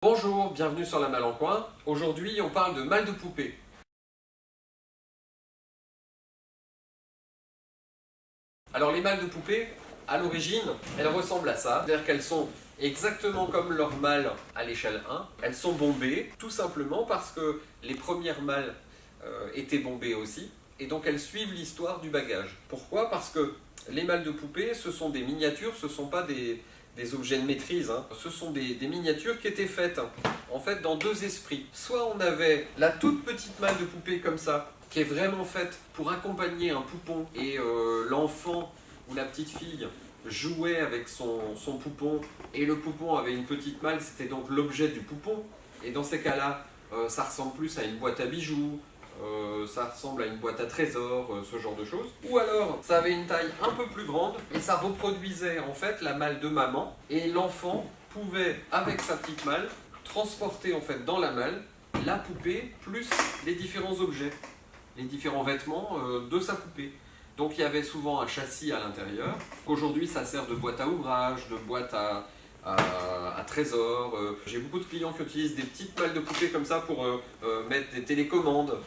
Bonjour, bienvenue sur la Malle en Coin. Aujourd'hui, on parle de malles de poupée. Alors les malles de poupée, à l'origine, elles ressemblent à ça. C'est-à-dire qu'elles sont exactement comme leurs malles à l'échelle 1. Elles sont bombées, tout simplement parce que les premières malles étaient bombées aussi. Et donc elles suivent l'histoire du bagage. Pourquoi? Parce que les malles de poupée, ce sont des miniatures, ce ne sont pas des objets de maîtrise. Ce sont des miniatures qui étaient faites en fait dans deux esprits. Soit on avait la toute petite malle de poupée comme ça, qui est vraiment faite pour accompagner un poupon, et l'enfant ou la petite fille jouait avec son poupon, et le poupon avait une petite malle, c'était donc l'objet du poupon. Et dans ces cas-là, ça ressemble plus à une boîte à bijoux, ça ressemble à une boîte à trésors, ce genre de choses. Ou alors, ça avait une taille un peu plus grande et ça reproduisait en fait la malle de maman. Et l'enfant pouvait, avec sa petite malle, transporter en fait dans la malle la poupée plus les différents objets, les différents vêtements de sa poupée. Donc il y avait souvent un châssis à l'intérieur. Aujourd'hui, ça sert de boîte à ouvrage, de boîte à trésors. J'ai beaucoup de clients qui utilisent des petites malles de poupée comme ça pour mettre des télécommandes,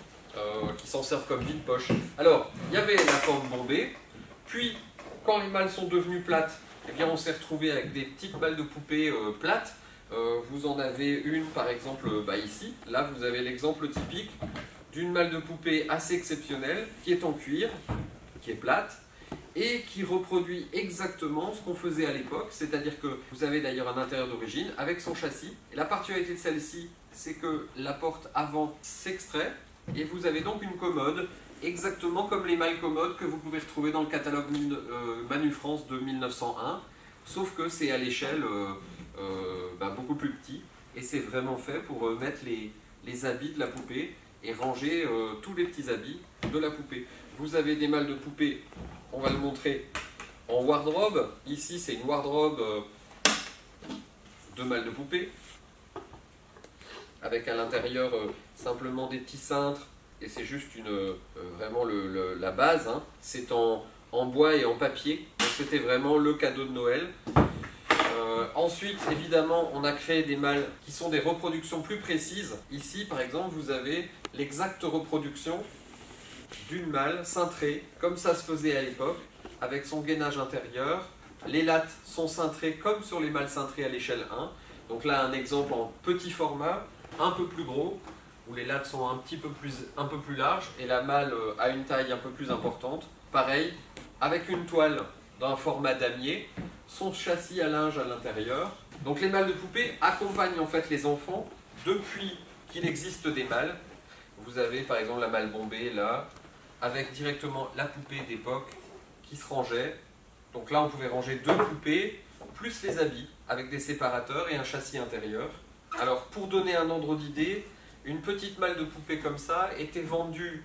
qui s'en servent comme vide-poche. Alors, il y avait la forme bombée, puis quand les malles sont devenues plates, eh bien, on s'est retrouvé avec des petites malles de poupée plates. Vous en avez une par exemple ici. Là, vous avez l'exemple typique d'une malle de poupée assez exceptionnelle qui est en cuir, qui est plate, et qui reproduit exactement ce qu'on faisait à l'époque, c'est-à-dire que vous avez d'ailleurs un intérieur d'origine avec son châssis. Et la particularité de celle-ci, c'est que la porte avant s'extrait, et vous avez donc une commode, exactement comme les malles commodes que vous pouvez retrouver dans le catalogue Manu France de 1901, sauf que c'est à l'échelle beaucoup plus petit, et c'est vraiment fait pour mettre les habits de la poupée et ranger tous les petits habits de la poupée. Vous avez des malles de poupée, on va le montrer, en wardrobe. Ici, c'est une wardrobe de malles de poupée, avec à l'intérieur simplement des petits cintres, et c'est juste vraiment la base. C'est en bois et en papier, donc c'était vraiment le cadeau de Noël. Ensuite, évidemment, on a créé des malles qui sont des reproductions plus précises. Ici, par exemple, vous avez l'exacte reproduction d'une malle cintrée, comme ça se faisait à l'époque, avec son gainage intérieur. Les lattes sont cintrées comme sur les malles cintrées à l'échelle 1. Donc là, un exemple en petit format, un peu plus gros, où les lattes sont un peu plus larges, et la malle a une taille un peu plus importante. Pareil, avec une toile d'un format damier, son châssis à linge à l'intérieur. Donc les malles de poupée accompagnent en fait les enfants depuis qu'il existe des malles. Vous avez par exemple la malle bombée là, avec directement la poupée d'époque qui se rangeait. Donc là on pouvait ranger deux poupées, plus les habits, avec des séparateurs et un châssis intérieur. Alors pour donner un ordre d'idée, une petite malle de poupée comme ça était vendue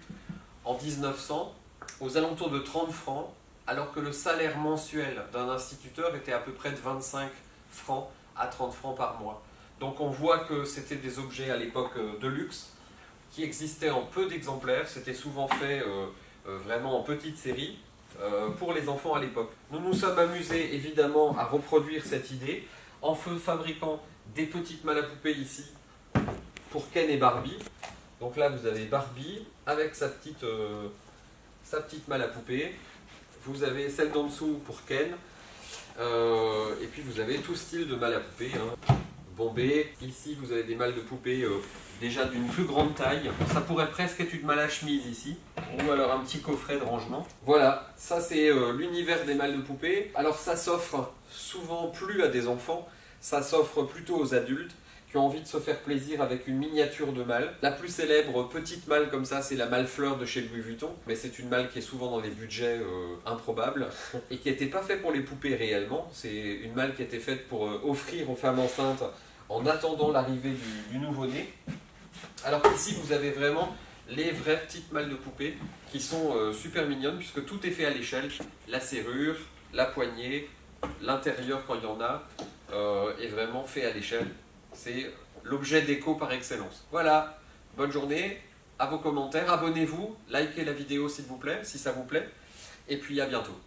en 1900 aux alentours de 30 francs, alors que le salaire mensuel d'un instituteur était à peu près de 25 francs à 30 francs par mois. Donc on voit que c'était des objets à l'époque de luxe, qui existaient en peu d'exemplaires. C'était souvent fait vraiment en petite série pour les enfants à l'époque. Nous nous sommes amusés évidemment à reproduire cette idée en fabriquant des petites malles à poupée ici pour Ken et Barbie. Donc là vous avez Barbie avec sa petite malle à poupée. Vous avez celle d'en dessous pour Ken, et puis vous avez tout style de malle à poupée, bombée. Ici vous avez des malles de poupée déjà d'une plus grande taille. Ça pourrait presque être une malle à chemise ici, ou alors un petit coffret de rangement. Voilà, ça c'est l'univers des malles de poupée. Alors ça s'offre souvent plus à des enfants, ça s'offre plutôt aux adultes qui ont envie de se faire plaisir avec une miniature de malle. La plus célèbre petite malle comme ça, c'est la malle fleur de chez Louis Vuitton, mais c'est une malle qui est souvent dans des budgets improbables et qui n'était pas faite pour les poupées réellement. C'est une malle qui était faite pour offrir aux femmes enceintes en attendant l'arrivée du nouveau-né. Alors qu'ici vous avez vraiment les vraies petites malles de poupée qui sont super mignonnes, puisque tout est fait à l'échelle. La serrure, la poignée, l'intérieur quand il y en a, est vraiment fait à l'échelle. C'est l'objet déco par excellence. Voilà, bonne journée, à vos commentaires, abonnez-vous, likez la vidéo s'il vous plaît, si ça vous plaît, et puis à bientôt.